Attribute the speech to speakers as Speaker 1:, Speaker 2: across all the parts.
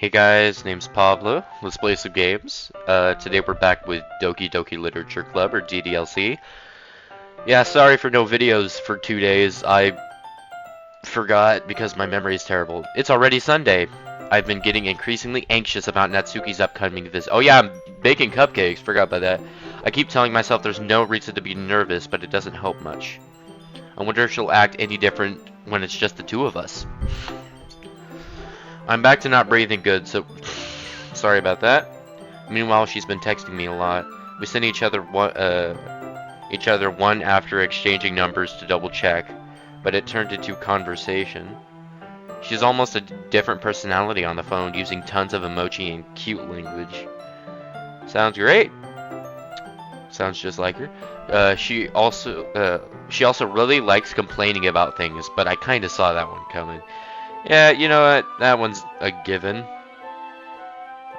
Speaker 1: Hey guys, name's Pablo. Let's play some games. Today we're back with Doki Doki Literature Club, or DDLC. Yeah, sorry for no videos for 2 days. I forgot because my memory is terrible. It's already Sunday. I've been getting increasingly anxious about Natsuki's upcoming visit. Oh yeah, I'm baking cupcakes. Forgot about that. I keep telling myself there's no reason to be nervous, but it doesn't help much. I wonder if she'll act any different when it's just the two of us. I'm back to not breathing good, so sorry about that. Meanwhile, she's been texting me a lot. We send each other one after exchanging numbers to double check, but it turned into conversation. She's almost a different personality on the phone, using tons of emoji and cute language. Sounds great. Sounds just like her. She also really likes complaining about things, but I kind of saw that one coming. Yeah, you know what? That one's a given.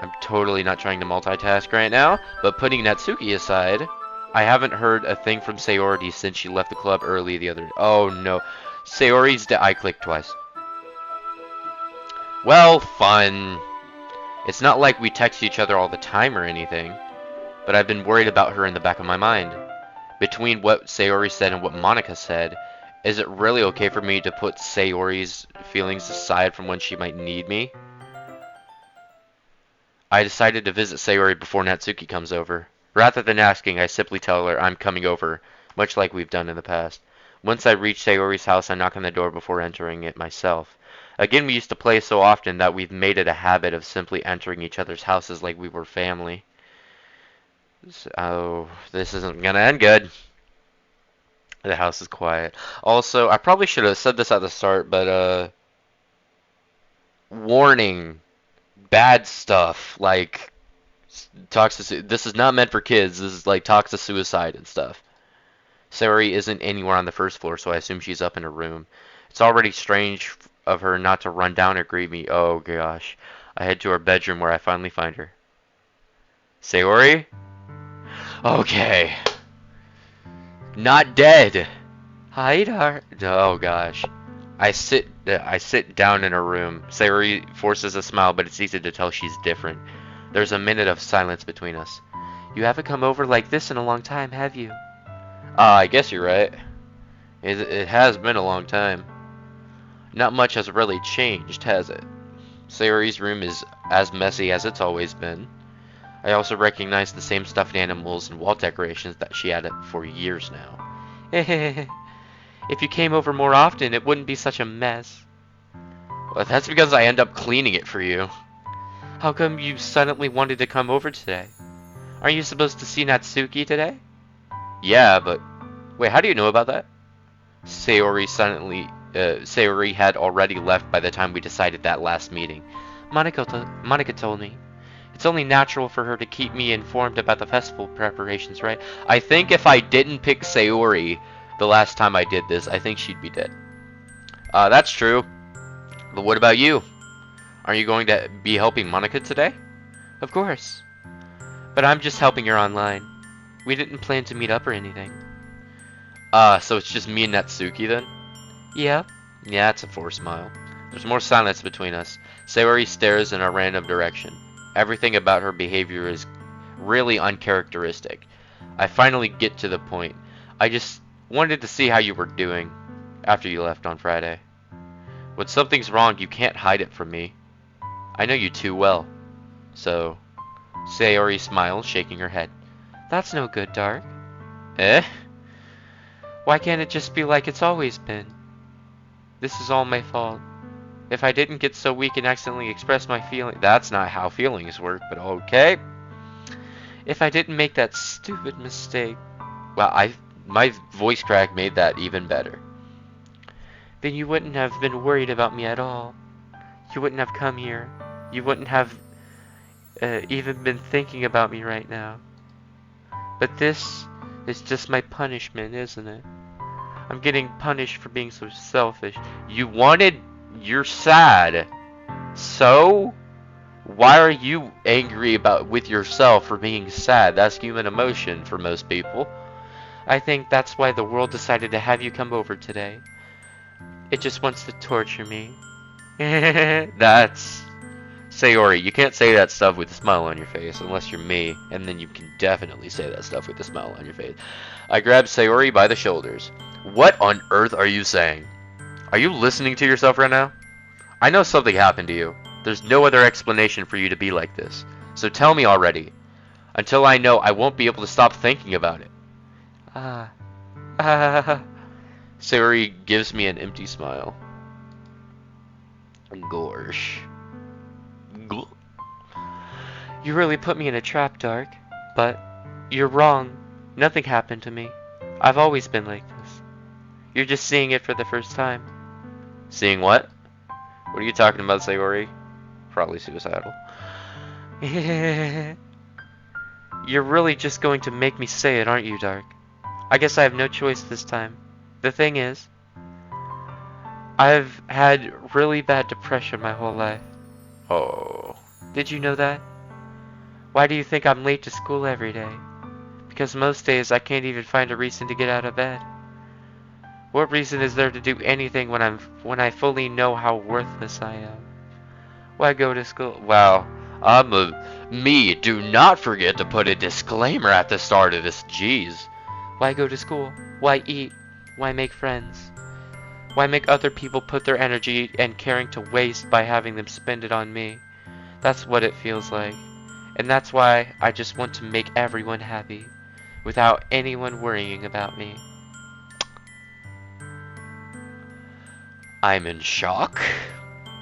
Speaker 1: I'm totally not trying to multitask right now, but putting Natsuki aside, I haven't heard a thing from Sayori since she left the club early the other day. Oh no. Sayori's I clicked twice. Well, fun. It's not like we text each other all the time or anything, but I've been worried about her in the back of my mind. Between what Sayori said and what Monica said, is it really okay for me to put Sayori's feelings aside from when she might need me? I decided to visit Sayori before Natsuki comes over. Rather than asking, I simply tell her I'm coming over, much like we've done in the past. Once I reach Sayori's house, I knock on the door before entering it myself. Again, we used to play so often that we've made it a habit of simply entering each other's houses like we were family. Oh, this isn't gonna end good. The house is quiet. Also, I probably should have said this at the start, but warning, bad stuff like toxic. This is not meant for kids. This is like toxic suicide and stuff. Sayori isn't anywhere on the first floor, so I assume she's up in her room. It's already strange of her not to run down and greet me. Oh gosh. I head to her bedroom where I finally find her. Sayori? Okay. Not dead. Hi, oh gosh. I sit down in her room. Sayori forces a smile, but it's easy to tell she's different. There's a minute of silence between us. You haven't come over like this in a long time, have you? I guess you're right. It has been a long time. Not much has really changed, has it? Sayori's room is as messy as it's always been. I also recognize the same stuffed animals and wall decorations that she had for years now. If you came over more often, it wouldn't be such a mess. Well, that's because I end up cleaning it for you. How come you suddenly wanted to come over today? Aren't you supposed to see Natsuki today? Yeah, but... Wait, how do you know about that? Sayori had already left by the time we decided that last meeting. Monica told me. It's only natural for her to keep me informed about the festival preparations, right? I think if I didn't pick Sayori the last time I did this, I think she'd be dead. That's true. But what about you? Are you going to be helping Monica today? Of course. But I'm just helping her online. We didn't plan to meet up or anything. So it's just me and Natsuki then? Yep. Yeah, it's a forced smile. There's more silence between us. Sayori stares in a random direction. Everything about her behavior is really uncharacteristic. I finally get to the point. I just wanted to see how you were doing after you left on Friday. When something's wrong, you can't hide it from me. I know you too well. So, Sayori smiles, shaking her head. That's no good, Dark. Eh? Why can't it just be like it's always been? This is all my fault. If I didn't get so weak and accidentally express my feelings... That's not how feelings work, but okay. If I didn't make that stupid mistake... Well, my voice crack made that even better. Then you wouldn't have been worried about me at all. You wouldn't have come here. You wouldn't have even been thinking about me right now. But this is just my punishment, isn't it? I'm getting punished for being so selfish. You're sad. So? Why are you angry with yourself for being sad? That's human emotion for most people. I think that's why the world decided to have you come over today. It just wants to torture me. That's Sayori, you can't say that stuff with a smile on your face unless you're me, and then you can definitely say that stuff with a smile on your face. I grabbed Sayori by the shoulders. What on earth are you saying? Are you listening to yourself right now? I know something happened to you. There's no other explanation for you to be like this. So tell me already. Until I know, I won't be able to stop thinking about it. Ah. Ah. Sayori gives me an empty smile. Gorsh. You really put me in a trap, Dark. But you're wrong. Nothing happened to me. I've always been like this. You're just seeing it for the first time. Seeing what? What are you talking about, Sayori? Probably suicidal. You're really just going to make me say it, aren't you, Dark? I guess I have no choice this time. The thing is, I've had really bad depression my whole life. Oh. Did you know that? Why do you think I'm late to school every day? Because most days I can't even find a reason to get out of bed. What reason is there to do anything when I fully know how worthless I am? Why go to school? Wow. Me. Do not forget to put a disclaimer at the start of this. Jeez. Why go to school? Why eat? Why make friends? Why make other people put their energy and caring to waste by having them spend it on me? That's what it feels like. And that's why I just want to make everyone happy, without anyone worrying about me. I'm in shock.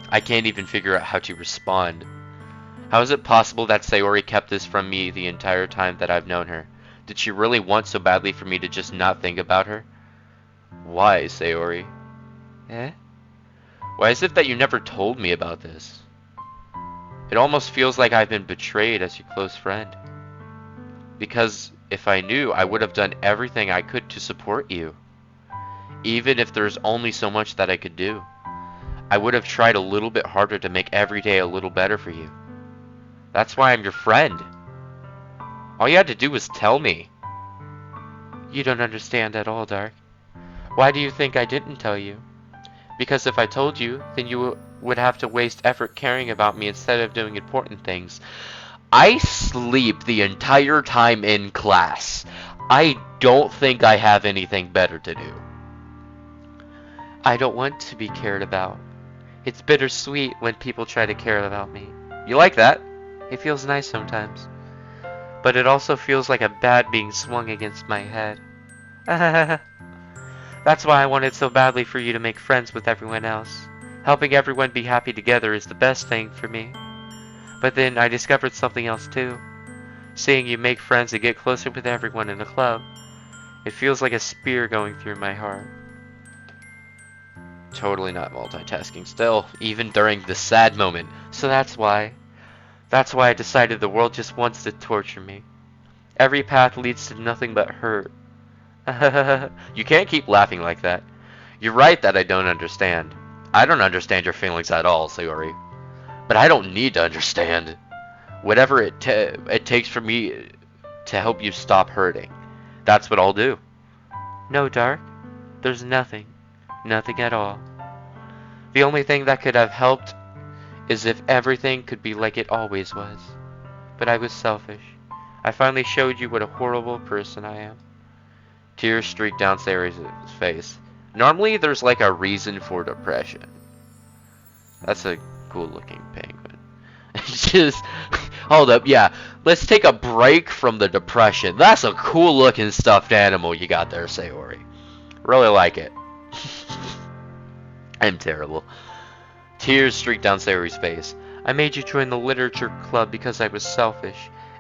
Speaker 1: I can't even figure out how to respond. How is it possible that Sayori kept this from me the entire time that I've known her? Did she really want so badly for me to just not think about her? Why, Sayori? Eh? Why is it that you never told me about this? It almost feels like I've been betrayed as your close friend. Because if I knew, I would have done everything I could to support you. Even if there's only so much that I could do. I would have tried a little bit harder to make every day a little better for you. That's why I'm your friend. All you had to do was tell me. You don't understand at all, Dark. Why do you think I didn't tell you? Because if I told you, then you would have to waste effort caring about me instead of doing important things. I sleep the entire time in class. I don't think I have anything better to do. I don't want to be cared about. It's bittersweet when people try to care about me. You like that? It feels nice sometimes. But it also feels like a bat being swung against my head. That's why I wanted so badly for you to make friends with everyone else. Helping everyone be happy together is the best thing for me. But then I discovered something else too. Seeing you make friends and get closer with everyone in the club. It feels like a spear going through my heart. Totally not multitasking still, even during the sad moment. So that's why I decided the world just wants to torture me. Every path leads to nothing but hurt. You can't keep laughing like that. You're right that I don't understand. I don't understand your feelings at all, Sayori. But I don't need to understand. Whatever it takes for me to help you stop hurting. That's what I'll do. No, Dark. There's nothing. Nothing at all. The only thing that could have helped is if everything could be like it always was. But I was selfish. I finally showed you what a horrible person I am. Tears streaked down Sayori's face. Normally there's like a reason for depression. That's a cool looking penguin. Just hold up, yeah. Let's take a break from the depression. That's a cool looking stuffed animal you got there, Sayori. Really like it. I'm terrible. Tears streaked down Sayori's face. I made you join the literature club because I was selfish,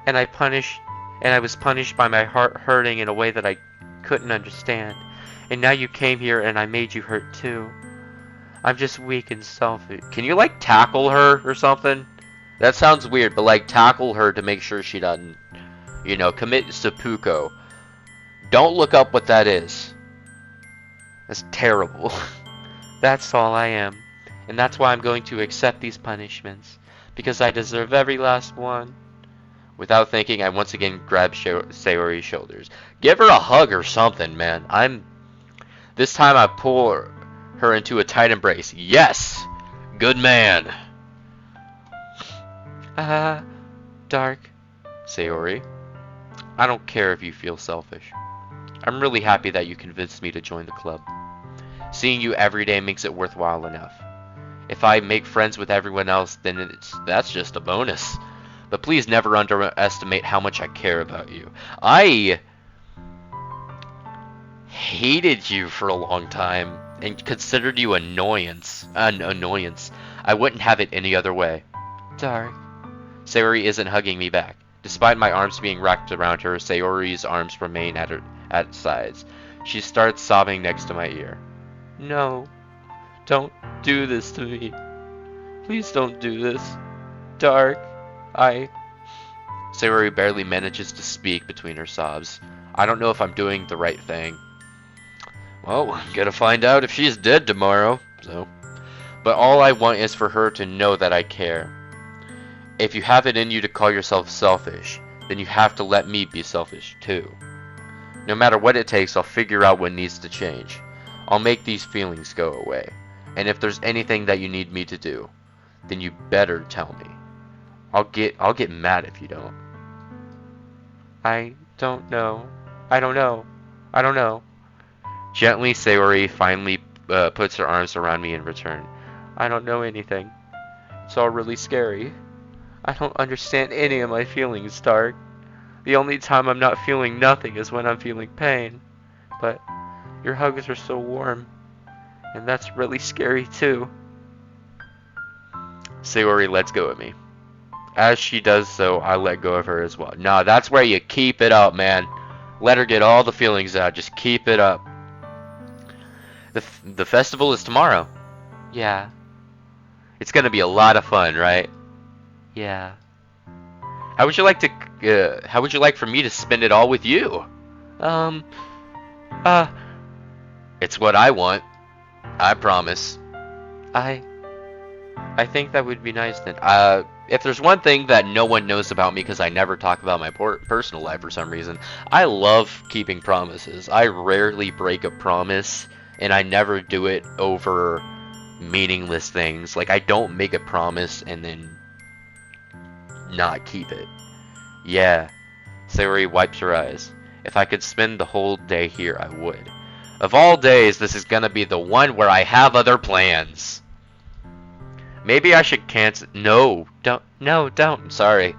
Speaker 1: and I was punished by my heart hurting in a way that I couldn't understand. And now you came here and I made you hurt too. I'm just weak and selfish. Can you like tackle her or something? That sounds weird, but like tackle her to make sure she doesn't, you know, commit seppuku. Don't look up what that is. That's terrible. That's all I am. And that's why I'm going to accept these punishments. Because I deserve every last one. Without thinking, I once again grabbed Sayori's shoulders. Give her a hug or something, man. This time I pull her into a tight embrace. Yes! Good man! Ah, Dark. Sayori, I don't care if you feel selfish. I'm really happy that you convinced me to join the club. Seeing you every day makes it worthwhile enough. If I make friends with everyone else, then that's just a bonus. But please never underestimate how much I care about you. I hated you for a long time and considered you an annoyance. I wouldn't have it any other way. Dark. Sayori isn't hugging me back. Despite my arms being wrapped around her, Sayori's arms remain at sides. She starts sobbing next to my ear. No, don't do this to me. Please don't do this. Dark. Sayori barely manages to speak between her sobs. I don't know if I'm doing the right thing. Well, gotta find out if she's dead tomorrow, so. But all I want is for her to know that I care. If you have it in you to call yourself selfish, then you have to let me be selfish too. No matter what it takes, I'll figure out what needs to change. I'll make these feelings go away. And if there's anything that you need me to do, then you better tell me. I'll get mad if you don't. I don't know. I don't know. I don't know. Gently, Sayori finally puts her arms around me in return. I don't know anything. It's all really scary. I don't understand any of my feelings, Dark. The only time I'm not feeling nothing is when I'm feeling pain. But your hugs are so warm, and that's really scary too. Sayori lets go of me. As she does so, I let go of her as well. Nah, that's where you keep it up, man. Let her get all the feelings out. Just keep it up. The festival is tomorrow. Yeah. It's gonna be a lot of fun, right? Yeah. How would you like for me to spend it all with you? It's what I want. I promise. I think that would be nice then. If there's one thing that no one knows about me because I never talk about my personal life for some reason, I love keeping promises. I rarely break a promise, and I never do it over meaningless things. Like, I don't make a promise and then not keep it. Yeah. Sayori wipes her eyes. If I could spend the whole day here, I would. Of all days, this is gonna be the one where I have other plans. Maybe I should cancel. No, don't. No, don't. Sorry.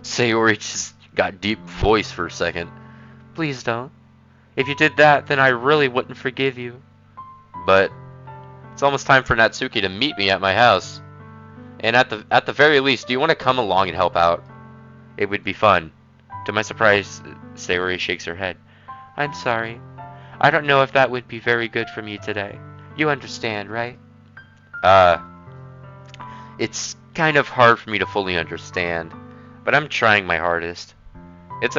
Speaker 1: Sayori just got deep voice for a second. Please don't. If you did that, then I really wouldn't forgive you. But it's almost time for Natsuki to meet me at my house. And at the very least, do you want to come along and help out? It would be fun. To my surprise, Sayori shakes her head. I'm sorry. I don't know if that would be very good for me today. You understand, right? It's kind of hard for me to fully understand, but I'm trying my hardest. It's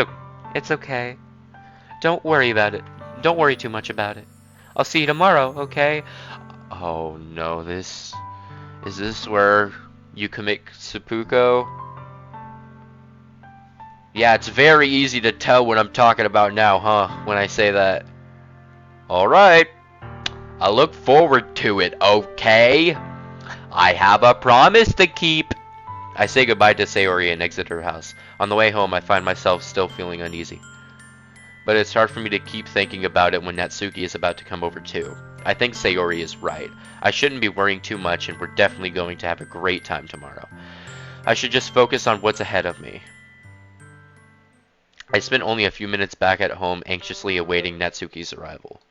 Speaker 1: okay. Don't worry about it. Don't worry too much about it. I'll see you tomorrow, okay? Oh no, is this where you commit seppuku? Yeah, it's very easy to tell what I'm talking about now, huh? When I say that. Alright. I look forward to it, okay? I have a promise to keep. I say goodbye to Sayori and exit her house. On the way home, I find myself still feeling uneasy. But it's hard for me to keep thinking about it when Natsuki is about to come over too. I think Sayori is right. I shouldn't be worrying too much, and we're definitely going to have a great time tomorrow. I should just focus on what's ahead of me. I spent only a few minutes back at home, anxiously awaiting Natsuki's arrival.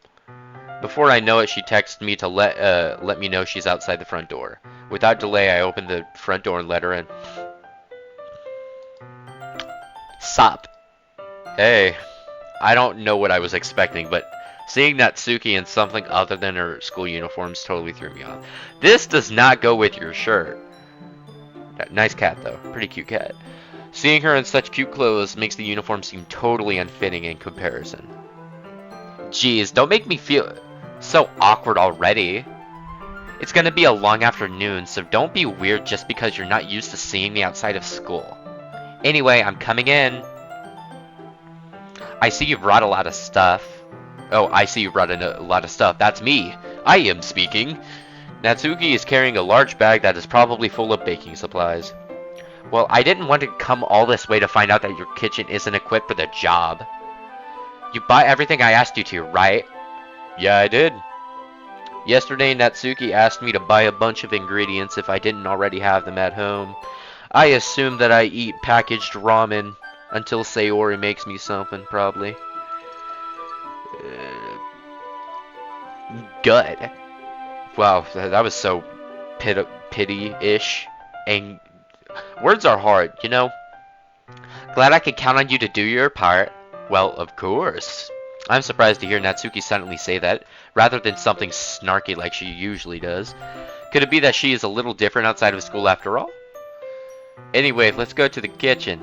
Speaker 1: Before I know it, she texted me to let me know she's outside the front door. Without delay, I opened the front door and let her in. Sup? Hey. I don't know what I was expecting, but seeing Natsuki in something other than her school uniforms totally threw me off. This does not go with your shirt. Nice cat, though. Pretty cute cat. Seeing her in such cute clothes makes the uniform seem totally unfitting in comparison. Jeez, don't make me feel so awkward already. It's gonna be a long afternoon, so don't be weird just because you're not used to seeing me outside of school. Anyway, I'm coming in. I see you brought a lot of stuff. Oh, I see you brought in a lot of stuff. That's me. I am speaking. Natsuki is carrying a large bag that is probably full of baking supplies. Well, I didn't want to come all this way to find out that your kitchen isn't equipped for the job. You bought everything I asked you to, right? Yeah, I did. Yesterday, Natsuki asked me to buy a bunch of ingredients if I didn't already have them at home. I assume that I eat packaged ramen until Sayori makes me something, probably. Good. Wow, that was so pity-ish. And words are hard, you know? Glad I could count on you to do your part. Well, of course. I'm surprised to hear Natsuki suddenly say that, rather than something snarky like she usually does. Could it be that she is a little different outside of school after all? Anyway, let's go to the kitchen.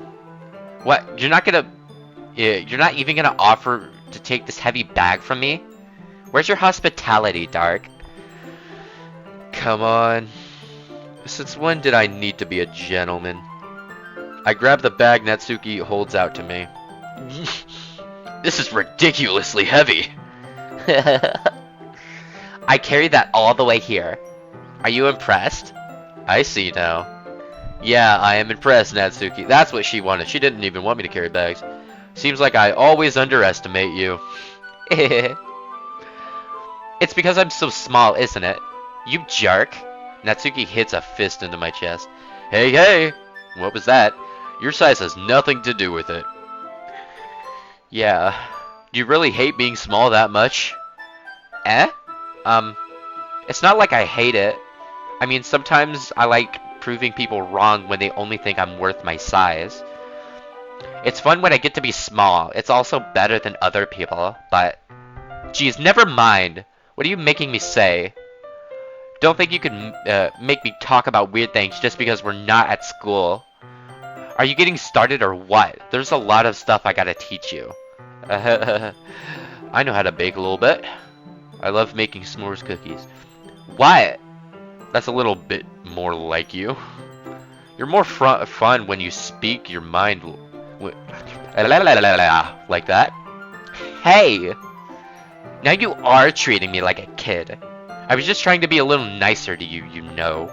Speaker 1: What? You're not even gonna offer to take this heavy bag from me? Where's your hospitality, Dark? Come on. Since when did I need to be a gentleman? I grab the bag Natsuki holds out to me. This is ridiculously heavy. I carried that all the way here. Are you impressed? I see now. Yeah, I am impressed, Natsuki. That's what she wanted. She didn't even want me to carry bags. Seems like I always underestimate you. It's because I'm so small, isn't it? You jerk. Natsuki hits a fist into my chest. Hey, hey! What was that? Your size has nothing to do with it. Yeah. Do you really hate being small that much? Eh? It's not like I hate it. I mean, sometimes I like proving people wrong when they only think I'm worth my size. It's fun when I get to be small. It's also better than other people, but... Geez, never mind. What are you making me say? Don't think you can make me talk about weird things just because we're not at school. Are you getting started or what? There's a lot of stuff I gotta teach you. I know how to bake a little bit. I love making s'mores cookies. What? That's a little bit more like you. You're more fun when you speak your mind like that. Hey! Now you are treating me like a kid. I was just trying to be a little nicer to you, you know.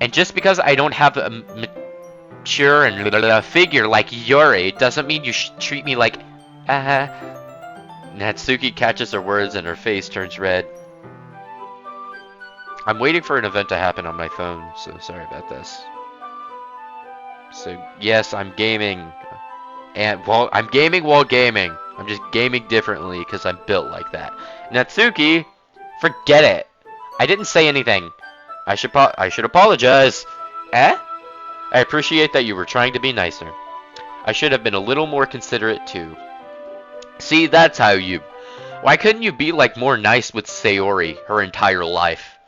Speaker 1: And just because I don't have a mature and figure like Yuri doesn't mean you should treat me like... Natsuki catches her words and her face turns red. I'm waiting for an event to happen on my phone, so sorry about this. So, yes, I'm gaming. And, well, I'm gaming while gaming. I'm just gaming differently because I'm built like that. Natsuki, forget it. I didn't say anything. I should apologize. Eh? I appreciate that you were trying to be nicer. I should have been a little more considerate too. See, that's how you... Why couldn't you be like more nice with Sayori her entire life?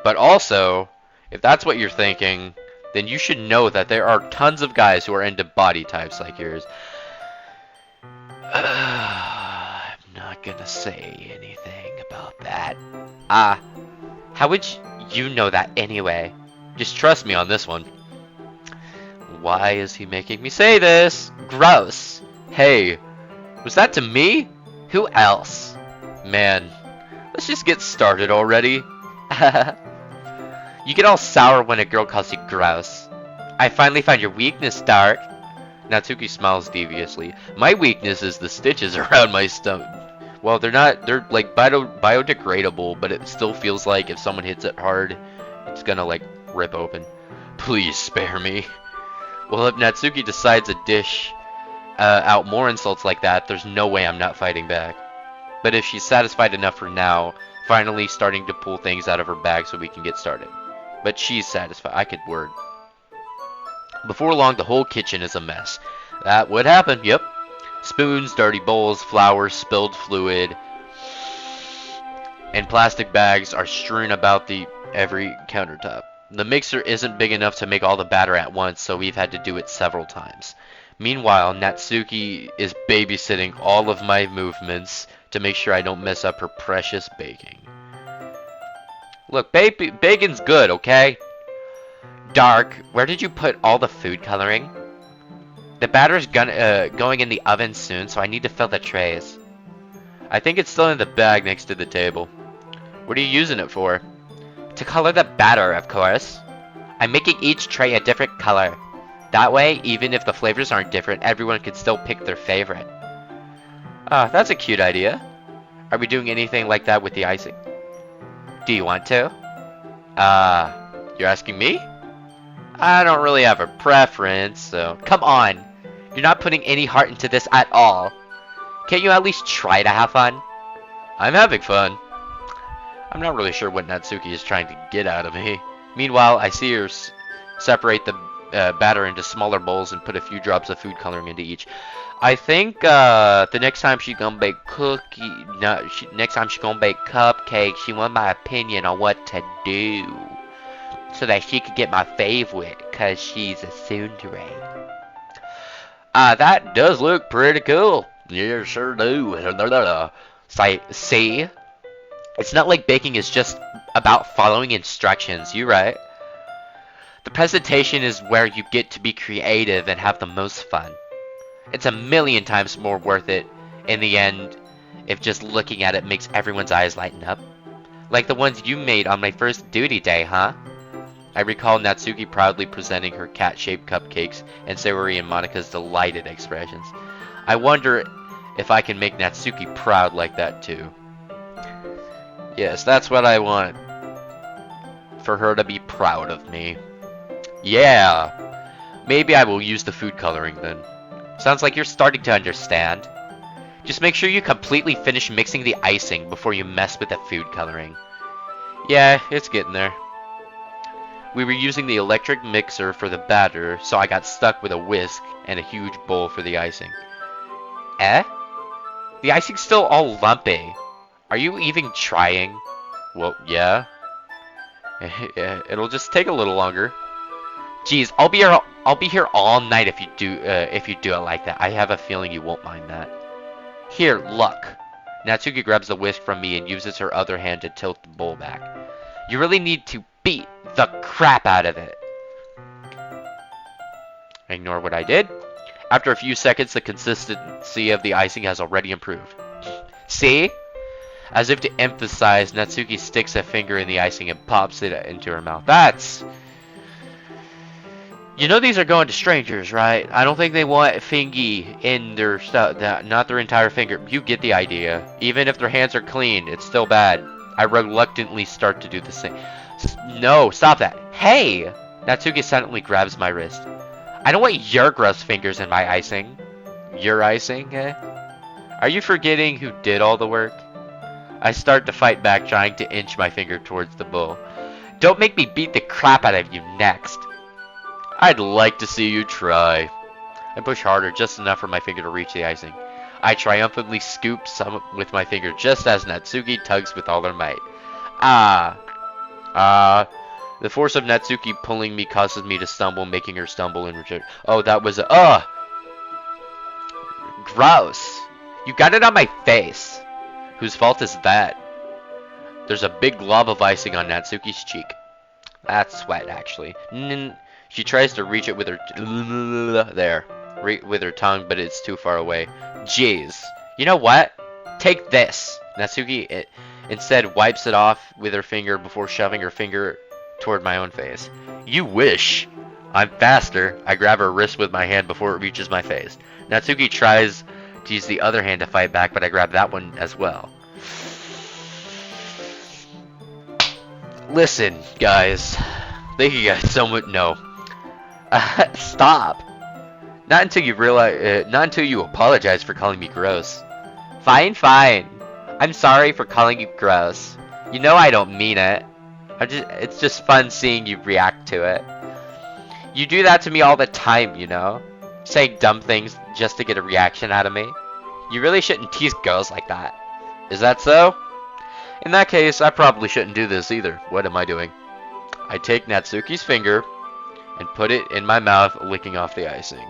Speaker 1: But also, if that's what you're thinking, then you should know that there are tons of guys who are into body types like yours. I'm not gonna say anything about that. How would you know that anyway? Just trust me on this one. Why is he making me say this? Gross. Hey, was that to me? Who else? Man, let's just get started already. You get all sour when a girl calls you gross. I finally found your weakness, Dark. Natsuki smiles deviously. My weakness is the stitches around my stomach. Well, they're like biodegradable, but it still feels like if someone hits it hard, it's gonna like rip open. Please spare me. Well, if Natsuki decides to dish out more insults like that, there's no way I'm not fighting back. But if she's satisfied enough for now, finally starting to pull things out of her bag so we can get started. But she's satisfied. I could word. Before long, the whole kitchen is a mess. That would happen, yep. Spoons, dirty bowls, flour, spilled fluid, and plastic bags are strewn about every countertop. The mixer isn't big enough to make all the batter at once, so we've had to do it several times. Meanwhile, Natsuki is babysitting all of my movements to make sure I don't mess up her precious baking. Look, bacon's good, okay? Dark, where did you put all the food coloring? The batter's going in the oven soon, so I need to fill the trays. I think it's still in the bag next to the table. What are you using it for? To color the batter, of course. I'm making each tray a different color. That way, even if the flavors aren't different, everyone can still pick their favorite. Ah, that's a cute idea. Are we doing anything like that with the icing? Do you want to? You're asking me? I don't really have a preference, so come on. You're not putting any heart into this at all. Can't you at least try to have fun? I'm having fun. I'm not really sure what Natsuki is trying to get out of me. Meanwhile, I see her separate the batter into smaller bowls and put a few drops of food coloring into each. I think the next time she's gonna bake next time she's gonna bake cupcakes, she want my opinion on what to do, so that she could get my favorite, cause she's a tsundere. That does look pretty cool. Yeah, sure do. See? It's not like baking is just about following instructions, you right? The presentation is where you get to be creative and have the most fun. It's a million times more worth it in the end if just looking at it makes everyone's eyes lighten up. Like the ones you made on my first duty day, huh? I recall Natsuki proudly presenting her cat-shaped cupcakes and Sayori and Monika's delighted expressions. I wonder if I can make Natsuki proud like that too. Yes, that's what I want. For her to be proud of me. Yeah! Maybe I will use the food coloring then. Sounds like you're starting to understand. Just make sure you completely finish mixing the icing before you mess with the food coloring. Yeah, it's getting there. We were using the electric mixer for the batter, so I got stuck with a whisk and a huge bowl for the icing. Eh? The icing's still all lumpy. Are you even trying? Well, yeah. It'll just take a little longer. Jeez, I'll be here all night if you do it like that. I have a feeling you won't mind that. Here, look. Natsuki grabs the whisk from me and uses her other hand to tilt the bowl back. You really need to beat the crap out of it. Ignore what I did. After a few seconds, the consistency of the icing has already improved. See? As if to emphasize, Natsuki sticks a finger in the icing and pops it into her mouth. That's... You know these are going to strangers, right? I don't think they want fingy in their stuff, not their entire finger. You get the idea. Even if their hands are clean, it's still bad. I reluctantly start to do the same. No, stop that. Hey! Natsuki suddenly grabs my wrist. I don't want your gross fingers in my icing. Your icing, eh? Are you forgetting who did all the work? I start to fight back, trying to inch my finger towards the bowl. Don't make me beat the crap out of you next. I'd like to see you try. I push harder, just enough for my finger to reach the icing. I triumphantly scoop some with my finger just as Natsuki tugs with all her might. The force of Natsuki pulling me causes me to stumble, making her stumble in return. Oh, that was a... Gross. You got it on my face. Whose fault is that? There's a big glob of icing on Natsuki's cheek. That's sweat, actually. She tries to reach it with her... with her tongue, but it's too far away. Jeez. You know what? Take this. Natsuki instead wipes it off with her finger before shoving her finger toward my own face. You wish. I'm faster. I grab her wrist with my hand before it reaches my face. Natsuki tries to use the other hand to fight back, but I grab that one as well. Listen, guys. Thank you guys so much. No. Stop. Not until you realize. Not until you apologize for calling me gross. Fine, fine. I'm sorry for calling you gross. You know I don't mean it. It's just fun seeing you react to it. You do that to me all the time, you know? Saying dumb things just to get a reaction out of me. You really shouldn't tease girls like that. Is that so? In that case, I probably shouldn't do this either. What am I doing? I take Natsuki's finger and put it in my mouth, licking off the icing.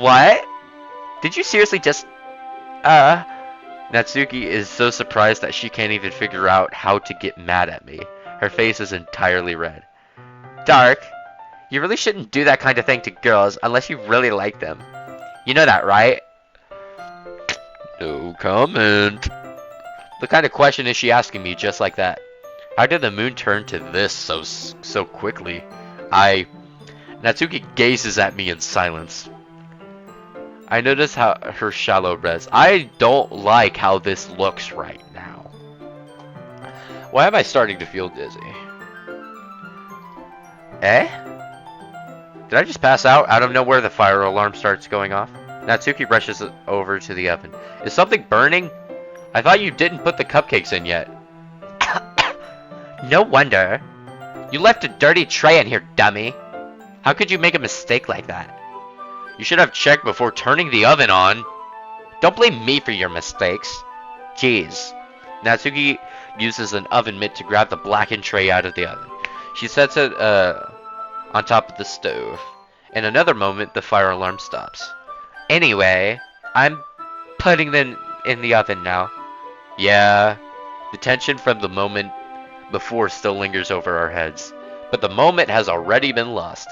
Speaker 1: What? Did you seriously just... Natsuki is so surprised that she can't even figure out how to get mad at me. Her face is entirely red. Dark, you really shouldn't do that kind of thing to girls unless you really like them. You know that, right? No comment. The kind of question is she asking me just like that? How did the moon turn to this so quickly? Natsuki gazes at me in silence. I notice how her shallow res. I don't like how this looks right now. Why am I starting to feel dizzy? Eh? Did I just pass out? Out of nowhere, the fire alarm starts going off. Natsuki rushes over to the oven. Is something burning? I thought you didn't put the cupcakes in yet. No wonder. You left a dirty tray in here, dummy. How could you make a mistake like that? You should have checked before turning the oven on. Don't blame me for your mistakes. Jeez. Natsuki uses an oven mitt to grab the blackened tray out of the oven. She sets it on top of the stove. In another moment, the fire alarm stops. Anyway, I'm putting them in the oven now. Yeah, the tension from the moment before still lingers over our heads, but the moment has already been lost.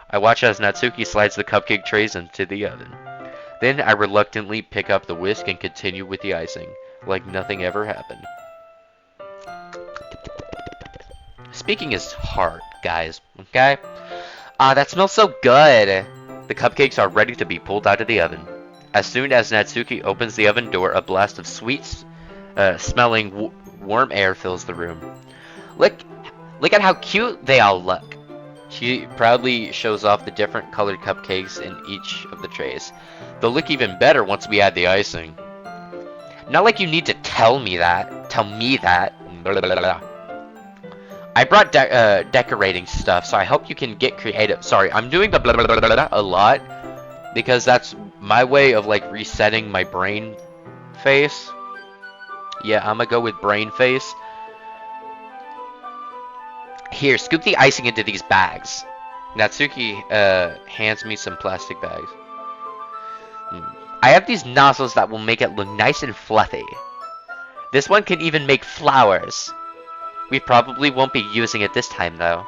Speaker 1: I watch as Natsuki slides the cupcake trays into the oven. Then I reluctantly pick up the whisk and continue with the icing, like nothing ever happened. Speaking is hard, guys, okay? That smells so good! The cupcakes are ready to be pulled out of the oven. As soon as Natsuki opens the oven door, a blast of sweet smelling warm air fills the room. Look at how cute they all look. She proudly shows off the different colored cupcakes in each of the trays. They'll look even better once we add the icing. Not like you need to tell me that. Tell me that. Blah, blah, blah. I brought decorating stuff, so I hope you can get creative. Sorry, I'm doing the blah, blah, blah, blah a lot because that's my way of like resetting my brain face. Yeah, I'm gonna go with brain face. Here, scoop the icing into these bags. Natsuki hands me some plastic bags. I have these nozzles that will make it look nice and fluffy. This one can even make flowers. We probably won't be using it this time, though.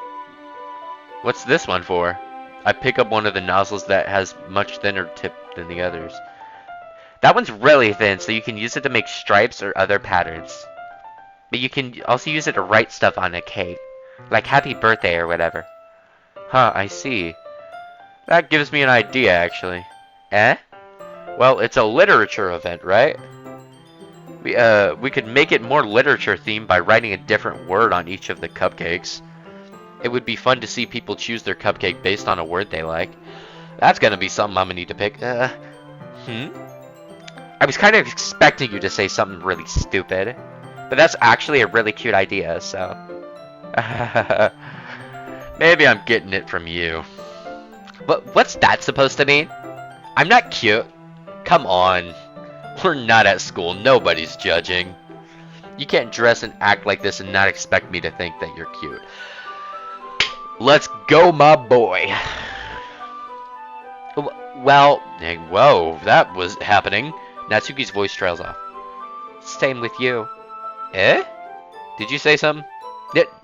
Speaker 1: What's this one for? I pick up one of the nozzles that has much thinner tip than the others. That one's really thin, so you can use it to make stripes or other patterns. But you can also use it to write stuff on a cake. Like happy birthday or whatever. Huh, I see. That gives me an idea, actually. Eh? Well, it's a literature event, right? We could make it more literature themed by writing a different word on each of the cupcakes. It would be fun to see people choose their cupcake based on a word they like. That's gonna be something I'm gonna need to pick. I was kind of expecting you to say something really stupid. But that's actually a really cute idea, so... Maybe I'm getting it from you. What's that supposed to mean? I'm not cute. Come on. We're not at school. Nobody's judging. You can't dress and act like this and not expect me to think that you're cute. Let's go, my boy. Well, whoa, that was happening. Natsuki's voice trails off. Same with you. Eh? Did you say something?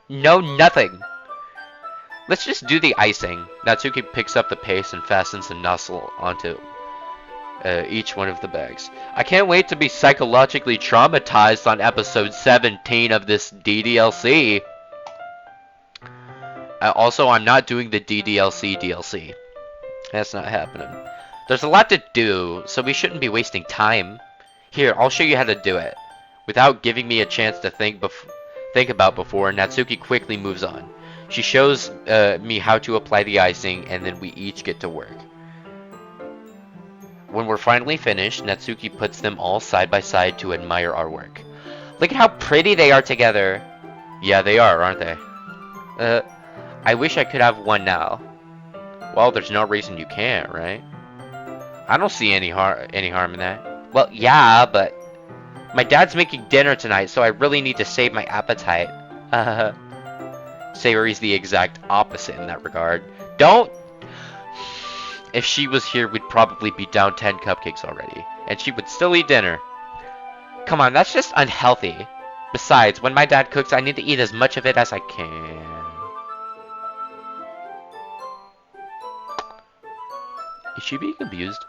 Speaker 1: No, nothing. Let's just do the icing. Natsuki picks up the paste and fastens the nozzle onto each one of the bags. I can't wait to be psychologically traumatized on episode 17 of this DDLC. Also, I'm not doing the DDLC DLC. That's not happening. There's a lot to do, so we shouldn't be wasting time. Here, I'll show you how to do it. Without giving me a chance to think about before, Natsuki quickly moves on. She shows me how to apply the icing, and then we each get to work. When we're finally finished, Natsuki puts them all side by side to admire our work. Look at how pretty they are together. Yeah, they are, aren't they? I wish I could have one now. Well, there's no reason you can't, right? I don't see any harm in that. Well, yeah, but my dad's making dinner tonight, so I really need to save my appetite. Sayori's the exact opposite in that regard. Don't! If she was here, we'd probably be down 10 cupcakes already, and she would still eat dinner. Come on, that's just unhealthy. Besides, when my dad cooks, I need to eat as much of it as I can. Is she being abused?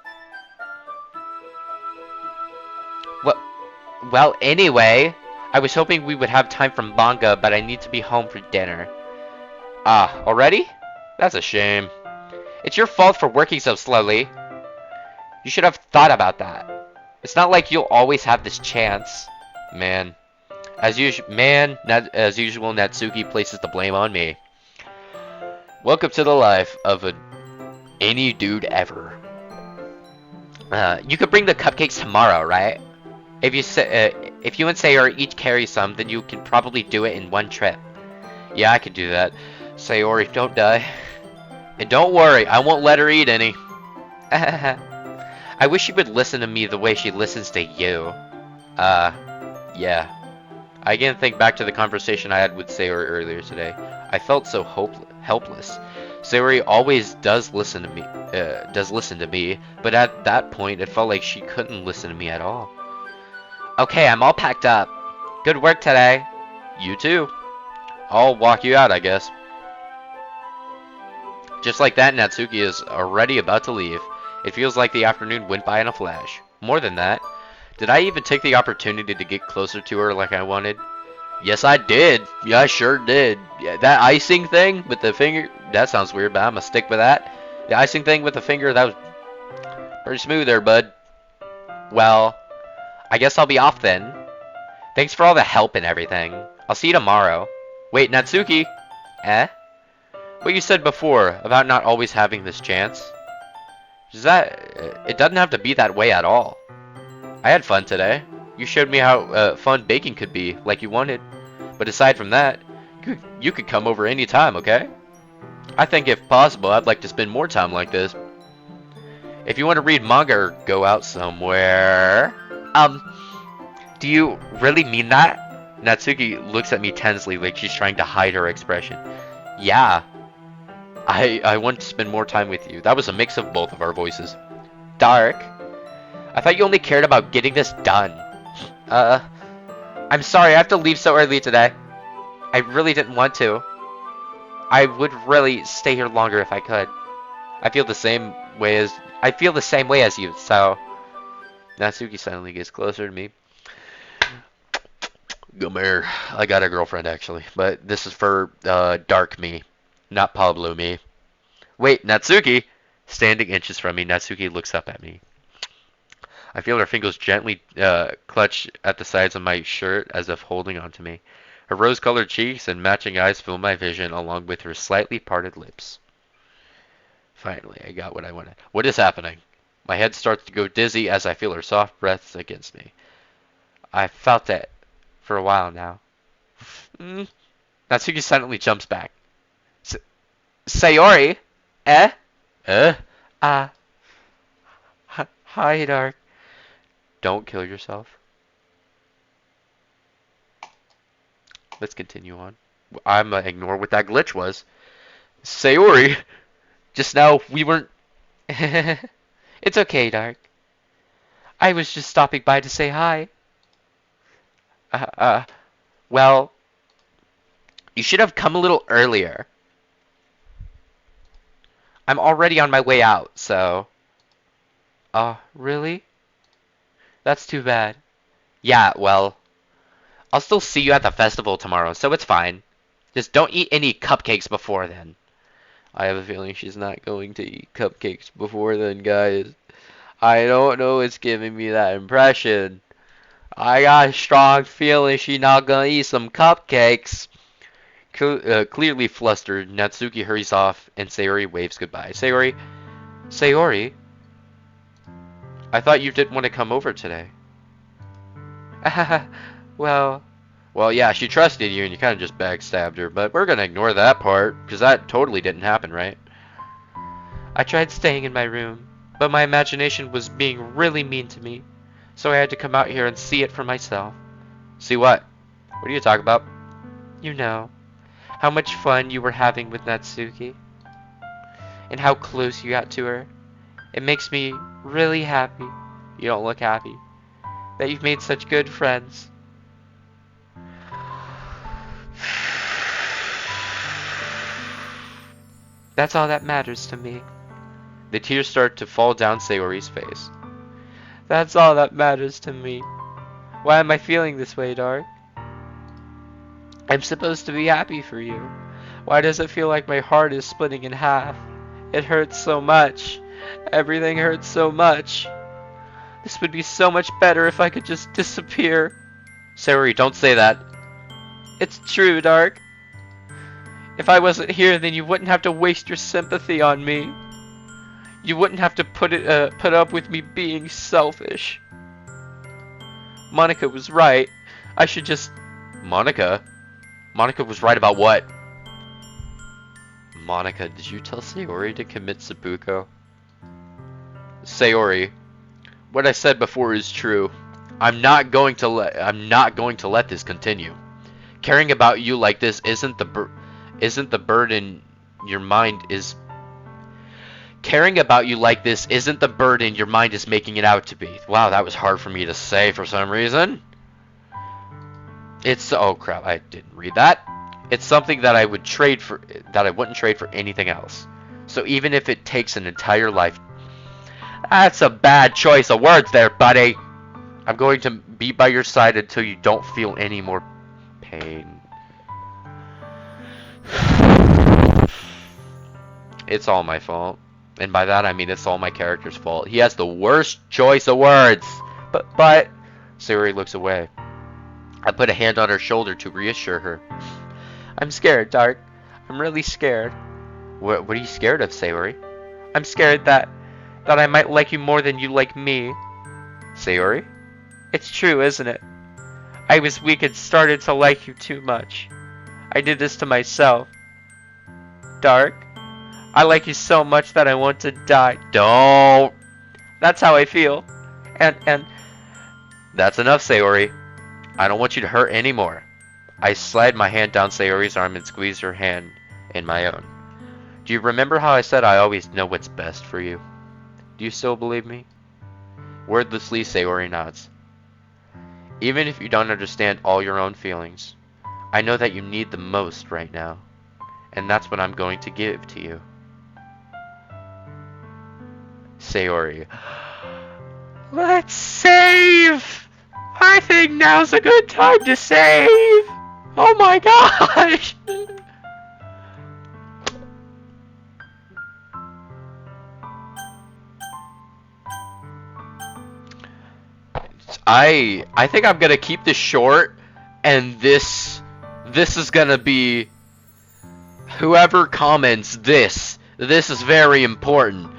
Speaker 1: Well, anyway, I was hoping we would have time for manga, but I need to be home for dinner. Ah, already? That's a shame. It's your fault for working so slowly. You should have thought about that. It's not like you'll always have this chance. Man. As usual, Natsuki places the blame on me. Welcome to the life of any dude ever. You could bring the cupcakes tomorrow, right? If you and Sayori each carry some, then you can probably do it in one trip. Yeah, I can do that. Sayori, don't die. And don't worry, I won't let her eat any. I wish she would listen to me the way she listens to you. Yeah. I again think back to the conversation I had with Sayori earlier today. I felt so helpless. Sayori always does listen to me, but at that point it felt like she couldn't listen to me at all. Okay, I'm all packed up. Good work today. You too. I'll walk you out, I guess. Just like that, Natsuki is already about to leave. It feels like the afternoon went by in a flash. More than that, did I even take the opportunity to get closer to her like I wanted? Yes, I did. Yeah, I sure did. Yeah, that icing thing with the finger, that sounds weird, but I'm gonna stick with that. The icing thing with the finger, that was pretty smooth there, bud. Well, I guess I'll be off then. Thanks for all the help and everything. I'll see you tomorrow. Wait, Natsuki? Eh? What you said before about not always having this chance? It doesn't have to be that way at all. I had fun today. You showed me how fun baking could be, like you wanted. But aside from that, you could come over any time, okay? I think if possible, I'd like to spend more time like this. If you want to read manga or go out somewhere... do you really mean that? Natsuki looks at me tensely like she's trying to hide her expression. Yeah. I want to spend more time with you. That was a mix of both of our voices. Dark. I thought you only cared about getting this done. I'm sorry, I have to leave so early today. I really didn't want to. I would really stay here longer if I could. I feel the same way as you, so... Natsuki suddenly gets closer to me. Come here. I got a girlfriend, actually. But this is for, dark me. Not Pablo me. Wait, Natsuki! Standing inches from me, Natsuki looks up at me. I feel her fingers gently clutch at the sides of my shirt as if holding on to me. Her rose-colored cheeks and matching eyes fill my vision along with her slightly parted lips. Finally, I got what I wanted. What is happening? My head starts to go dizzy as I feel her soft breaths against me. I've felt it for a while now. Natsuki suddenly jumps back. Sayori? Eh? Hi, Dark. Don't kill yourself. Let's continue on. I'm gonna ignore what that glitch was. Sayori! Just now, we weren't... It's okay, Dark. I was just stopping by to say hi. Well... You should have come a little earlier. I'm already on my way out, so... Really? That's too bad. Yeah, well... I'll still see you at the festival tomorrow, so it's fine. Just don't eat any cupcakes before then. I have a feeling she's not going to eat cupcakes before then, guys. I don't know what's giving me that impression. I got a strong feeling she's not gonna eat some cupcakes. Clearly flustered, Natsuki hurries off, and Sayori waves goodbye. Sayori? I thought you didn't want to come over today. Well, yeah, she trusted you and you kind of just backstabbed her, but we're going to ignore that part, because that totally didn't happen, right? I tried staying in my room, but my imagination was being really mean to me, so I had to come out here and see it for myself. See what? What are you talking about? You know, how much fun you were having with Natsuki, and how close you got to her. It makes me really happy. You don't look happy. That you've made such good friends. That's all that matters to me. The tears start to fall down Sayori's face. That's all that matters to me. Why am I feeling this way, Dark? I'm supposed to be happy for you. Why does it feel like my heart is splitting in half? It hurts so much. Everything hurts so much. This would be so much better if I could just disappear. Sayori, don't say that. It's true, Dark. If I wasn't here, then you wouldn't have to waste your sympathy on me. You wouldn't have to put up with me being selfish. Monica was right. I should just... Monica? Monica was right about what? Monica, did you tell Sayori to commit seppuku? Sayori, what I said before is true. I'm not going to let this continue. Caring about you like this isn't the burden your mind is Caring about you like this isn't the burden your mind is making it out to be. Wow, that was hard for me to say for some reason. Oh crap, I didn't read that. It's something that I wouldn't trade for anything else. So even if it takes an entire life. That's a bad choice of words there, buddy. I'm going to be by your side until you don't feel any more pain. It's all my fault. And by that I mean it's all my character's fault. He has the worst choice of words. But Sayori looks away. I put a hand on her shoulder to reassure her. I'm scared, Dark. I'm really scared. What are you scared of, Sayori? I'm scared that I might like you more than you like me. Sayori? It's true, isn't it? I was weak and started to like you too much. I did this to myself. Dark, I like you so much that I want to die. Don't! That's how I feel. And... That's enough, Sayori. I don't want you to hurt anymore. I slide my hand down Sayori's arm and squeeze her hand in my own. Do you remember how I said I always know what's best for you? Do you still believe me? Wordlessly, Sayori nods. Even if you don't understand all your own feelings, I know that you need the most right now, and that's what I'm going to give to you. Sayori. Let's save! I think now's a good time to save! Oh my gosh! I think I'm gonna keep this short, and this is gonna be whoever comments this. This is very important.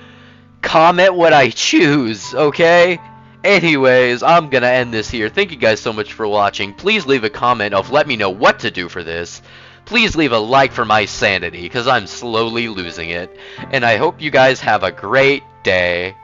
Speaker 1: Comment what I choose, okay? Anyways, I'm gonna end this here. Thank you guys so much for watching. Please leave a comment of let me know what to do for this. Please leave a like for my sanity, because I'm slowly losing it. And I hope you guys have a great day.